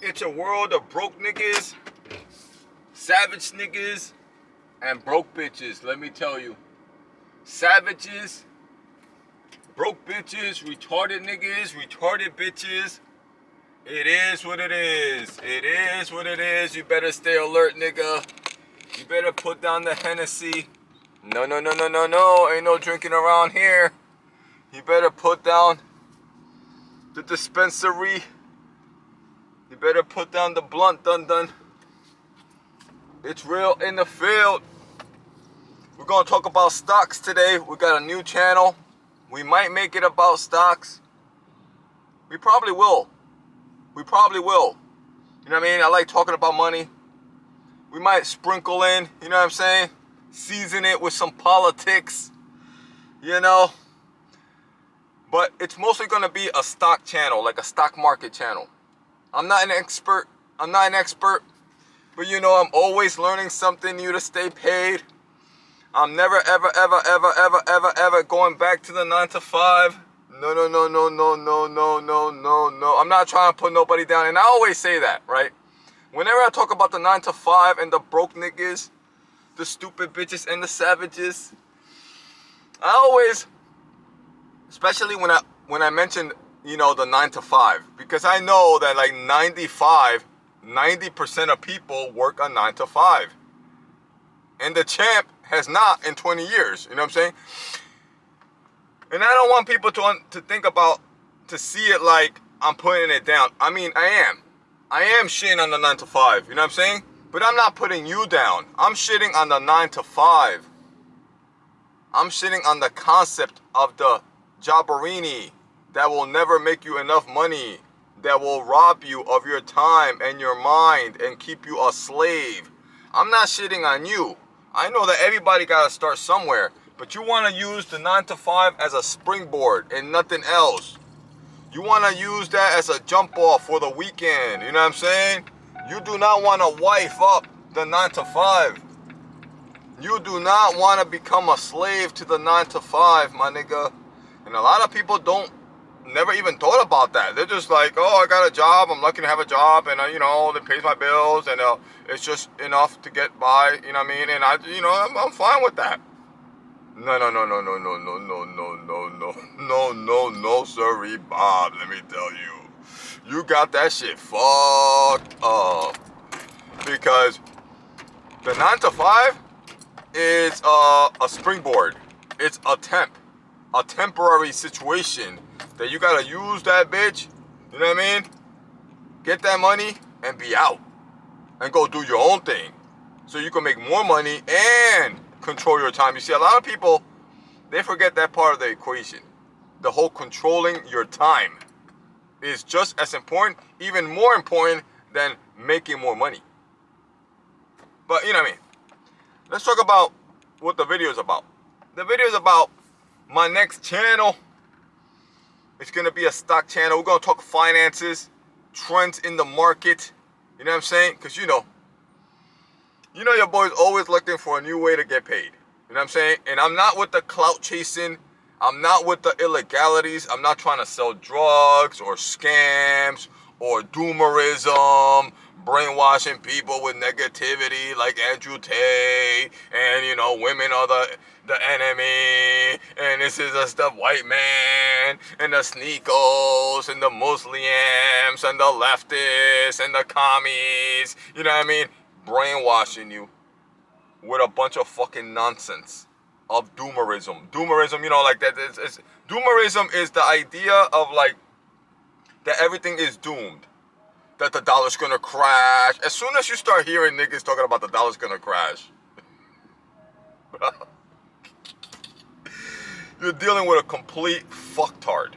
It's a world of broke niggas, savage niggas, and broke bitches. Let me tell you. Savages, broke bitches, retarded niggas, retarded bitches. It is what it is. It is what it is. You better stay alert, nigga. You better put down the Hennessy. No. Ain't no drinking around here. You better put down the dispensary. You better put down the blunt, dun. It's real in the field. We're going to talk about stocks today. We got a new channel. We might make it about stocks. We probably will. You know what I mean? I like talking about money. We might sprinkle in, you know what I'm saying? Season it with some politics, you know? But it's mostly going to be a stock channel, like a stock market channel. I'm not an expert, but you know, I'm always learning something new to stay paid. I'm never, ever going back to the 9 to 5. No. I'm not trying to put nobody down. And I always say that, right? Whenever I talk about the 9 to 5 and the broke niggas, the stupid bitches and the savages, I always, especially when I mention, you know, the 9 to 5, because I know that like 90% of people work a 9 to 5. And the champ has not in 20 years, you know what I'm saying? And I don't want people to think about, to see it like I'm putting it down. I mean, I am shitting on the 9 to 5, you know what I'm saying? But I'm not putting you down. I'm shitting on the 9 to 5. I'm shitting on the concept of the jobberini that will never make you enough money, that will rob you of your time and your mind and keep you a slave. I'm not shitting on you. I know that everybody got to start somewhere, but you want to use the 9 to 5 as a springboard and nothing else. You want to use that as a jump off for the weekend, you know what I'm saying? You do not want to wife up the 9 to 5. You do not want to become a slave to the 9 to 5, my nigga. And a lot of people never even thought about that. They're just like, oh, I got a job. I'm lucky to have a job, and you know, it pays my bills, and it's just enough to get by. You know what I mean? And I'm fine with that. No, sorry, Bob. Let me tell you, you got that shit fucked up, because the 9 to 5 is a springboard. It's a temporary situation that you gotta use that bitch, you know what I mean? Get that money and be out and go do your own thing so you can make more money and control your time. You see, a lot of people, they forget that part of the equation. The whole controlling your time is just as important, even more important than making more money. But you know what I mean? Let's talk about what the video is about. The video is about my next channel. It's going to be a stock channel. We're going to talk finances, trends in the market. You know what I'm saying? Because you know your boy's always looking for a new way to get paid. You know what I'm saying? And I'm not with the clout chasing. I'm not with the illegalities. I'm not trying to sell drugs or scams or doomerism, brainwashing people with negativity like Andrew Tate, and you know, women are the enemy, and this is just the white man, and the sneakos, and the Muslims, and the leftists, and the commies, you know what I mean? Brainwashing you with a bunch of fucking nonsense of doomerism. Doomerism, you know, like that. Doomerism is the idea of like that everything is doomed, that the dollar's gonna crash. As soon as you start hearing niggas talking about the dollar's gonna crash, you're dealing with a complete fucktard.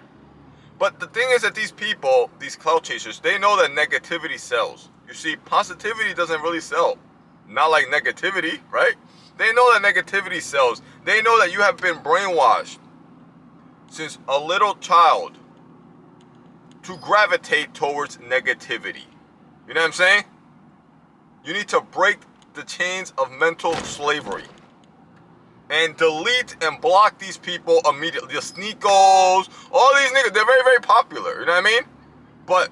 But the thing is that these people, these clout chasers, they know that negativity sells. You see, positivity doesn't really sell. Not like negativity, right? They know that negativity sells. They know that you have been brainwashed since a little child to gravitate towards negativity. You know what I'm saying? You need to break the chains of mental slavery and delete and block these people immediately. The sneakos, all these niggas, they're very, very popular. You know what I mean? But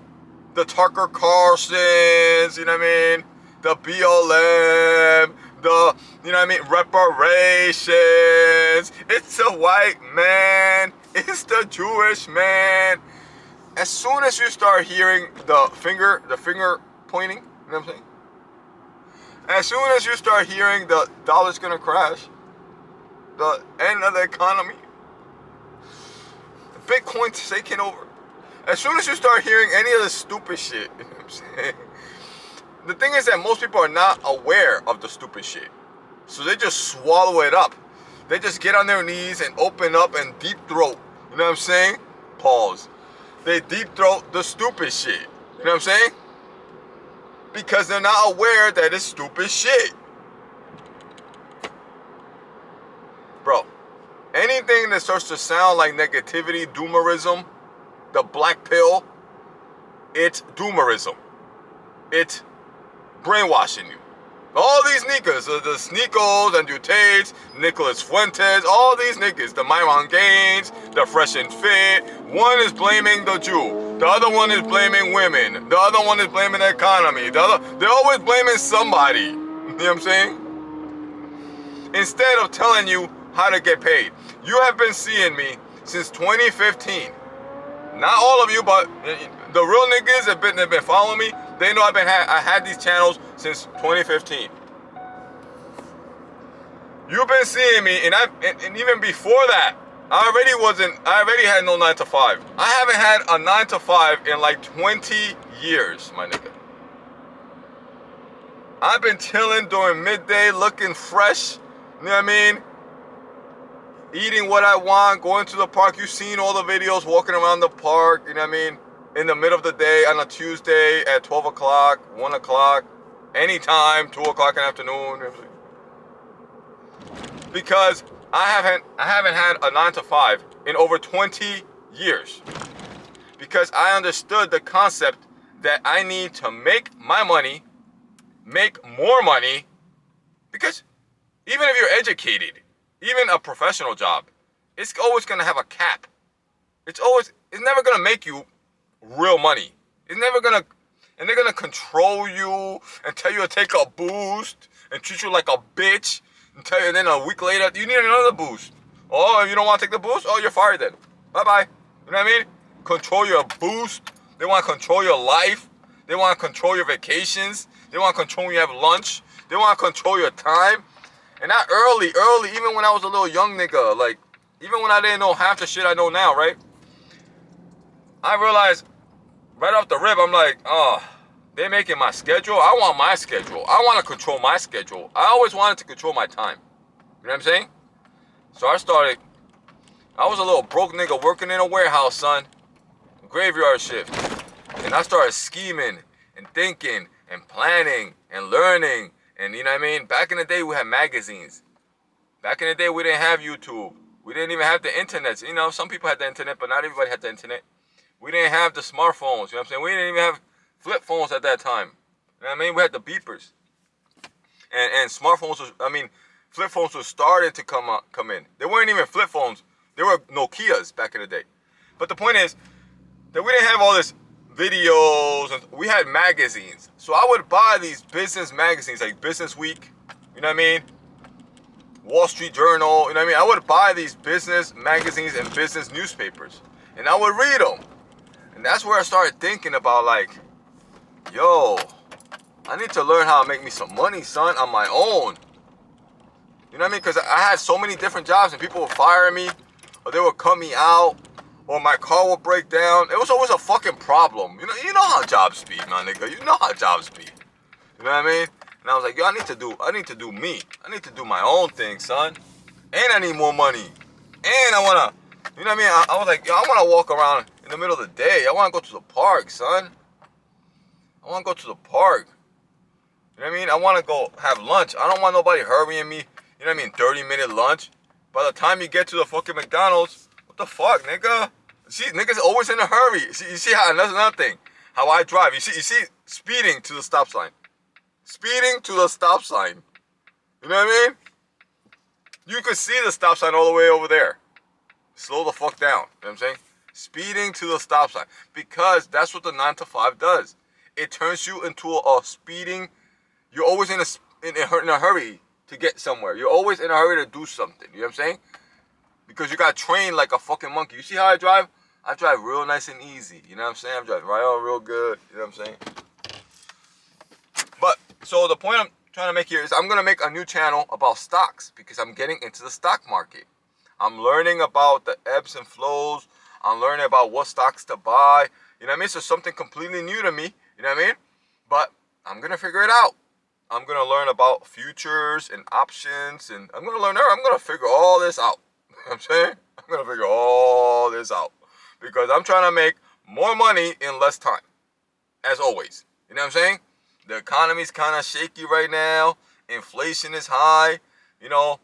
the Tucker Carlsons, you know what I mean? The BLM, the, you know what I mean, reparations. It's the white man. It's the Jewish man. As soon as you start hearing the finger pointing, you know what I'm saying? As soon as you start hearing the dollar's gonna crash, the end of the economy, Bitcoin's taking over. As soon as you start hearing any of this stupid shit, you know what I'm saying? The thing is that most people are not aware of the stupid shit. So they just swallow it up. They just get on their knees and open up and deep throat. You know what I'm saying? Pause. They deep throat the stupid shit. You know what I'm saying? Because they're not aware that it's stupid shit. Bro, anything that starts to sound like negativity, doomerism, the black pill, it's doomerism. It's brainwashing you. All these niggas, the Sneakos and Dutates, Nicholas Fuentes, all these niggas, the Myron Gaines, the Fresh and Fit, one is blaming the Jew, the other one is blaming women, the other one is blaming the economy, they're always blaming somebody. You know what I'm saying? Instead of telling you how to get paid. You have been seeing me since 2015. Not all of you, but the real niggas that have been following me, they know I had these channels since 2015. You've been seeing me, and even before that, I already had no 9 to 5. I haven't had a 9 to 5 in like 20 years, my nigga. I've been chilling during midday, looking fresh, you know what I mean? Eating what I want, going to the park. You've seen all the videos walking around the park, you know what I mean? In the middle of the day, on a Tuesday at 12 o'clock, 1 o'clock, anytime, 2 o'clock in the afternoon. You know what I'm saying? Because I haven't had a 9 to 5 in over 20 years. Because I understood the concept that I need to make my money, make more money, because even if you're educated, even a professional job, it's always gonna have a cap. It's never gonna make you real money. And they're gonna control you and tell you to take a boost and treat you like a bitch and tell you, and then a week later, you need another boost. Oh, you don't wanna take the boost? Oh, you're fired then. Bye-bye. You know what I mean? Control your boost. They wanna control your life. They wanna control your vacations. They wanna control when you have lunch. They wanna control your time. And not early, even when I was a little young nigga, like, even when I didn't know half the shit I know now, right? I realized right off the rip, I'm like, oh, they're making my schedule. I want my schedule. I want to control my schedule. I always wanted to control my time. You know what I'm saying? So I was a little broke nigga working in a warehouse, son. Graveyard shift. And I started scheming and thinking and planning and learning. And you know what I mean? Back in the day, we had magazines. Back in the day, we didn't have YouTube. We didn't even have the internet. You know, some people had the internet, but not everybody had the internet. We didn't have the smartphones. You know what I'm saying? We didn't even have flip phones at that time. You know what I mean? We had the beepers. And smartphones flip phones were starting to come in. They weren't even flip phones. They were Nokias back in the day. But the point is that we didn't have all this videos, and we had magazines. So I would buy these business magazines like Business Week, you know what I mean? Wall Street Journal, you know what I mean? I would buy these business magazines and business newspapers, and I would read them. And that's where I started thinking about, like, yo, I need to learn how to make me some money, son, on my own. You know what I mean? Because I had so many different jobs, and people would fire me, or they would cut me out, or my car would break down. It was always a fucking problem. You know how jobs be, my nigga. You know how jobs be. You know what I mean? And I was like, yo, I need to do me. I need to do my own thing, son. And I need more money. And I wanna, you know what I mean? I was like, yo, I wanna walk around in the middle of the day. I wanna go to the park, son. I wanna go to the park. You know what I mean? I wanna go have lunch. I don't want nobody hurrying me. You know what I mean? 30-minute lunch. By the time you get to the fucking McDonald's, what the fuck, nigga? See, niggas always in a hurry. You see how, and that's another thing. How I drive. You see, speeding to the stop sign. Speeding to the stop sign. You know what I mean? You could see the stop sign all the way over there. Slow the fuck down. You know what I'm saying? Speeding to the stop sign. Because that's what the 9 to 5 does. It turns you into a speeding. You're always in a hurry to get somewhere. You're always in a hurry to do something. You know what I'm saying? Because you got trained like a fucking monkey. You see how I drive? I drive real nice and easy. You know what I'm saying? I'm driving right on real good. You know what I'm saying? But, so the point I'm trying to make here is I'm going to make a new channel about stocks because I'm getting into the stock market. I'm learning about the ebbs and flows. I'm learning about what stocks to buy. You know what I mean? So something completely new to me. You know what I mean? But I'm going to figure it out. I'm going to learn about futures and options. And I'm going to figure all this out. You know what I'm saying? I'm going to figure all this out. Because I'm trying to make more money in less time. As always. You know what I'm saying? The economy's kind of shaky right now. Inflation is high. You know,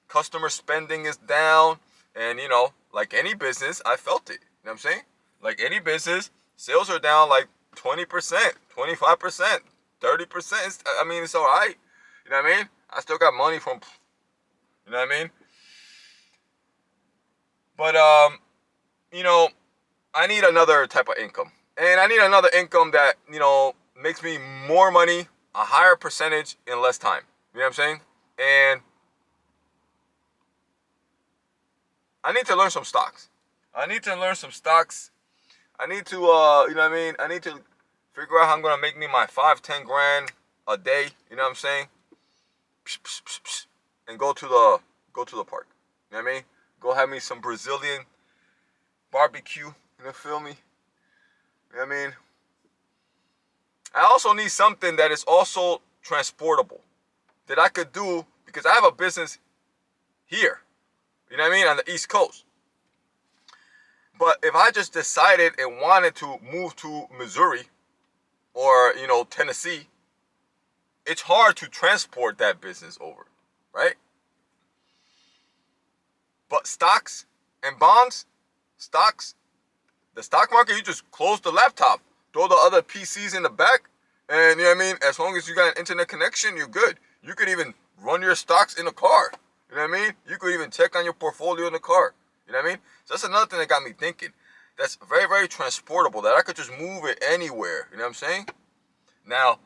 customer spending is down. And, you know, like any business, I felt it. You know what I'm saying? Like any business, sales are down like 20%, 25%, 30%. I mean, it's all right. You know what I mean? I still got money from, you know what I mean? But, you know, I need another type of income. And I need another income that, you know, makes me more money, a higher percentage in less time. You know what I'm saying? And I need to learn some stocks. I need to learn some stocks. I need to, you know what I mean? I need to figure out how I'm going to make me my 5-10 grand a day. You know what I'm saying? And go to the park. You know what I mean? Go have me some Brazilian barbecue. You know, feel me? You know what I mean? I also need something that is also transportable. That I could do because I have a business here. You know what I mean? On the East Coast. But if I just decided and wanted to move to Missouri or, you know, Tennessee, it's hard to transport that business over, right? But stocks and bonds, the stock market, you just close the laptop, throw the other PCs in the back, and you know what I mean? As long as you got an internet connection, you're good. You could even run your stocks in a car. You know what I mean? You could even check on your portfolio in the car. You know what I mean? So that's another thing that got me thinking. That's very, very transportable, that I could just move it anywhere. You know what I'm saying? Now,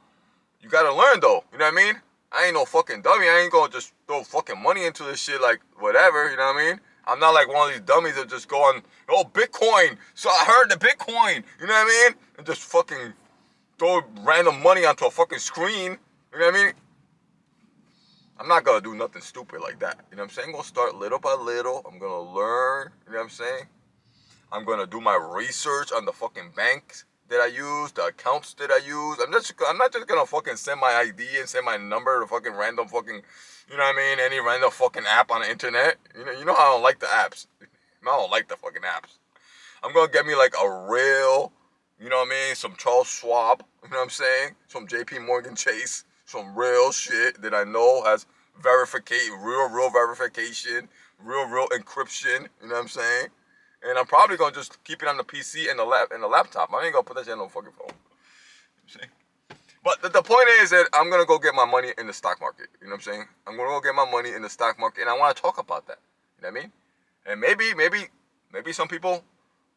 you gotta learn though. You know what I mean? I ain't no fucking dummy. I ain't gonna just throw fucking money into this shit like whatever. You know what I mean? I'm not like one of these dummies that just go on, oh, Bitcoin. So I heard the Bitcoin. You know what I mean? And just fucking throw random money onto a fucking screen. You know what I mean? I'm not gonna do nothing stupid like that. You know what I'm saying? I'm gonna start little by little. I'm gonna learn. You know what I'm saying? I'm gonna do my research on the fucking banks that I use, the accounts that I use. I'm not just gonna fucking send my ID and send my number to fucking random fucking, you know what I mean? Any random fucking app on the internet. You know how I don't like the apps. I don't like the fucking apps. I'm gonna get me like a real, you know what I mean? Some Charles Schwab. You know what I'm saying? Some JP Morgan Chase. Some real shit that I know has verification, real verification, real encryption. You know what I'm saying? And I'm probably gonna just keep it on the PC and the laptop. I ain't gonna put that shit on no fucking phone. See? But the point is that I'm gonna go get my money in the stock market. You know what I'm saying? I'm gonna go get my money in the stock market, and I want to talk about that. You know what I mean? And maybe some people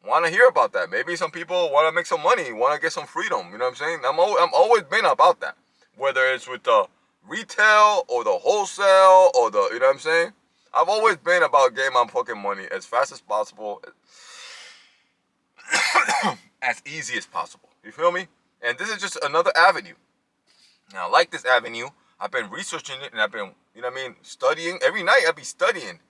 want to hear about that. Maybe some people want to make some money, want to get some freedom. You know what I'm saying? I'm always been about that. Whether it's with the retail or the wholesale or the, you know what I'm saying? I've always been about getting my fucking money as fast as possible, as easy as possible. You feel me? And this is just another avenue. Now, I like this avenue. I've been researching it and I've been, you know what I mean, studying. Every night I'll be studying.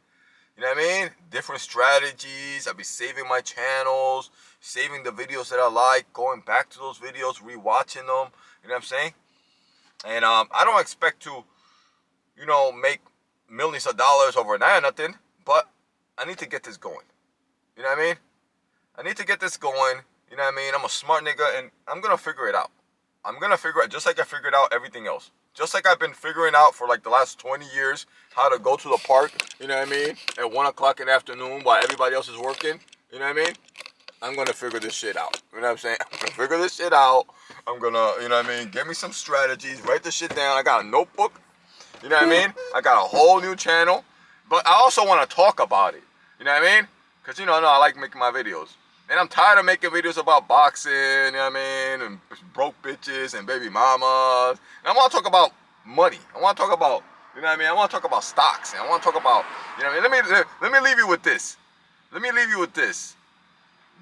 You know what I mean? Different strategies. I'll be saving my channels, saving the videos that I like, going back to those videos, rewatching them. You know what I'm saying? And I don't expect to, you know, make millions of dollars overnight or nothing, but I need to get this going. You know what I mean? I need to get this going. You know what I mean? I'm a smart nigga, and I'm going to figure it out. I'm going to figure it out just like I figured out everything else. Just like I've been figuring out for like the last 20 years how to go to the park, you know what I mean, at 1 o'clock in the afternoon while everybody else is working. You know what I mean? I'm going to figure this shit out. You know what I'm saying? I'm going to figure this shit out. I'm going to, you know what I mean, get me some strategies, write this shit down. I got a notebook. You know what I mean? I got a whole new channel. But I also want to talk about it. You know what I mean? Because, you know, I like making my videos. And I'm tired of making videos about boxing, you know what I mean, and broke bitches and baby mamas. And I want to talk about money. I want to talk about, you know what I mean, I want to talk about stocks. And I want to talk about, you know what I mean. Let me leave you with this. Let me leave you with this.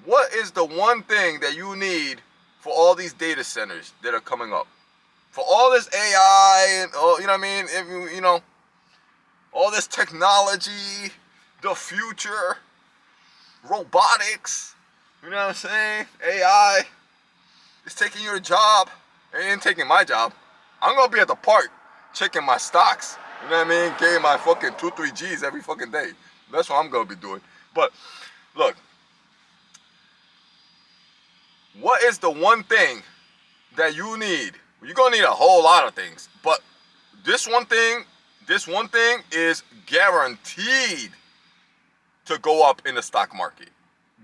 What is the one thing that you need for all these data centers that are coming up? For all this AI and, you know what I mean, if you know, all this technology, the future, robotics, you know what I'm saying? AI is taking your job. It ain't taking my job. I'm gonna be at the park checking my stocks. You know what I mean? Getting my fucking 2-3 G's every fucking day. That's what I'm gonna be doing. But look, what is the one thing that you need? You're gonna need a whole lot of things, but this one thing is guaranteed to go up in the stock market.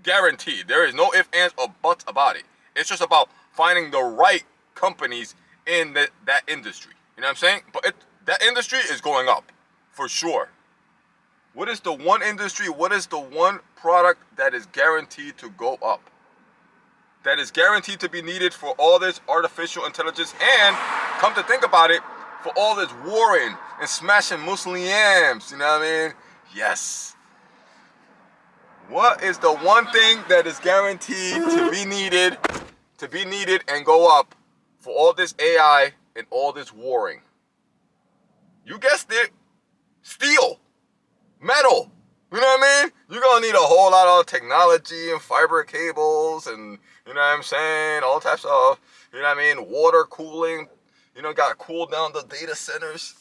Guaranteed. There is no ifs, ands, or buts about it. It's just about finding the right companies in that industry. You know what I'm saying? But that industry is going up for sure. What is the one industry? What is the one product that is guaranteed to go up? That is guaranteed to be needed for all this artificial intelligence, and come to think about it, for all this warring and smashing Muslims. You know what I mean? Yes. What is the one thing that is guaranteed to be needed and go up for all this AI and all this warring? You guessed it. Steel. Metal. You know what I mean? You're going to need a whole lot of technology and fiber cables and, you know what I'm saying, all types of, you know what I mean, water cooling. You know, got to cool down the data centers.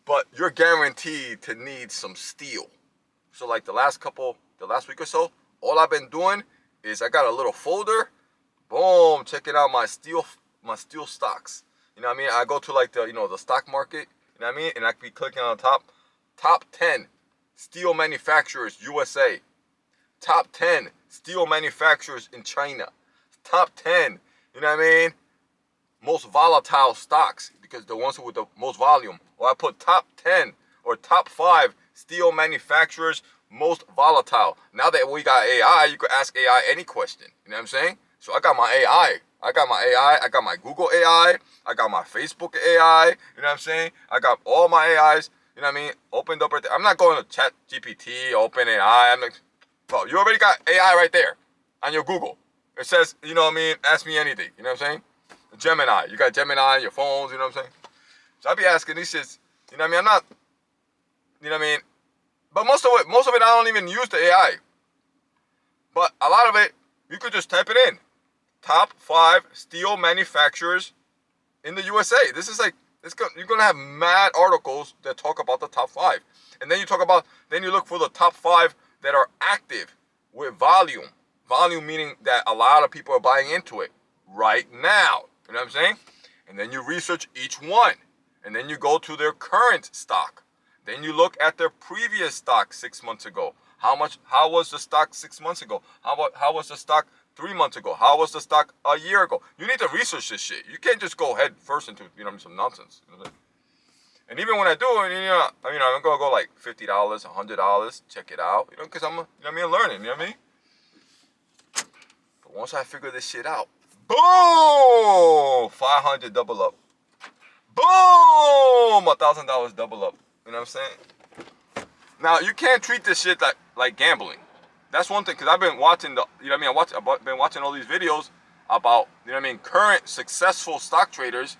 But you're guaranteed to need some steel. So like the last week or so, all I've been doing is I got a little folder, boom, checking out my steel stocks. You know what I mean? I go to like the stock market, you know what I mean? And I can be clicking on the top 10 steel manufacturers USA, top 10 steel manufacturers in China, top 10, you know what I mean? Most volatile stocks, because the ones with the most volume. Or I put top 10 or top 5 steel manufacturers most volatile. Now that we got AI, you could ask AI any question. You know what I'm saying? So I got my AI. I got my Google AI. I got my Facebook AI. You know what I'm saying? I got all my AIs. You know what I mean? Opened up right there. I'm not going to Chat GPT, OpenAI. I'm like, bro, you already got AI right there on your Google. It says, you know what I mean? Ask me anything. You know what I'm saying? Gemini. You got Gemini on your phones. You know what I'm saying? So I be asking these shits. You know what I mean? I'm not. You know what I mean? But most of it, I don't even use the AI. But a lot of it, you could just type it in. Top 5 steel manufacturers in the USA. This is like, you're going to have mad articles that talk about the top 5. And then you look for the top 5 that are active with volume. Volume meaning that a lot of people are buying into it right now. You know what I'm saying? And then you research each one. And then you go to their current stock. Then you look at their previous stock 6 months ago. How was the stock 6 months ago? How was the stock 3 months ago? How was the stock a year ago? You need to research this shit. You can't just go head first into some nonsense. You know what I'm saying? And even when I do it, I'm gonna go like $50, $100, check it out. Because I'm learning. You know what I mean? But once I figure this shit out, boom, 500 double up. Boom, $1,000 double up. You know what I'm saying? Now you can't treat this shit like gambling. That's one thing, because I've been watching I've been watching all these videos about current successful stock traders,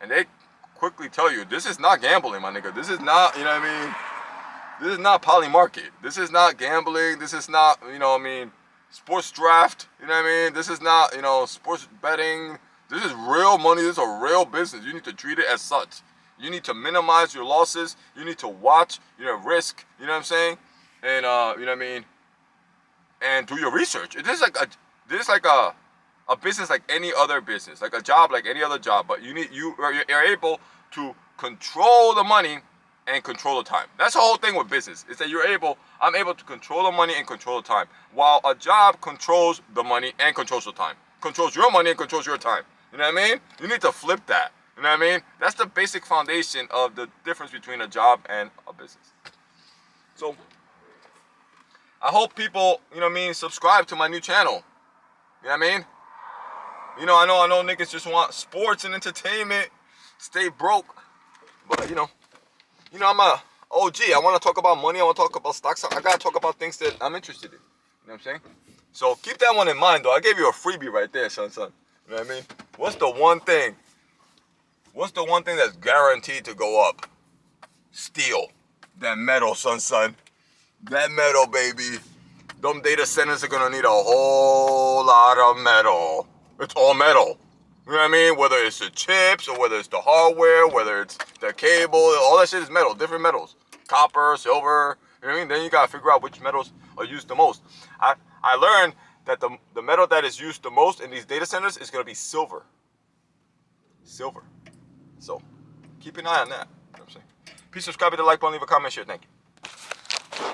and they quickly tell you this is not gambling, my nigga. This is not this is not poly market. This is not gambling. This is not sports draft. You know what I mean? This is not sports betting. This is real money. This is a real business. You need to treat it as such. You need to minimize your losses. You need to watch, risk. You know what I'm saying? And you know what I mean? And do your research. This is like a business like any other business, like a job like any other job. But you're able to control the money and control the time. That's the whole thing with business. Is that I'm able to control the money and control the time, while a job controls the money and controls the time. Controls your money and controls your time. You know what I mean? You need to flip that. You know what I mean? That's the basic foundation of the difference between a job and a business. So I hope people, you know what I mean, subscribe to my new channel. You know what I mean? You know, I know niggas just want sports and entertainment, stay broke. But I'm a OG. I want to talk about money. I want to talk about stocks. I gotta talk about things that I'm interested in. You know what I'm saying? So keep that one in mind, though. I gave you a freebie right there, son. You know what I mean? What's the one thing that's guaranteed to go up? Steel. That metal, son. That metal, baby. Them data centers are gonna need a whole lot of metal. It's all metal. You know what I mean? Whether it's the chips or whether it's the hardware, whether it's the cable, all that shit is metal, different metals. Copper, silver, you know what I mean? Then you gotta figure out which metals are used the most. I learned that the metal that is used the most in these data centers is gonna be silver. Silver. So keep an eye on that. You know what I'm saying? Please subscribe, hit the like button, leave a comment, share. Thank you.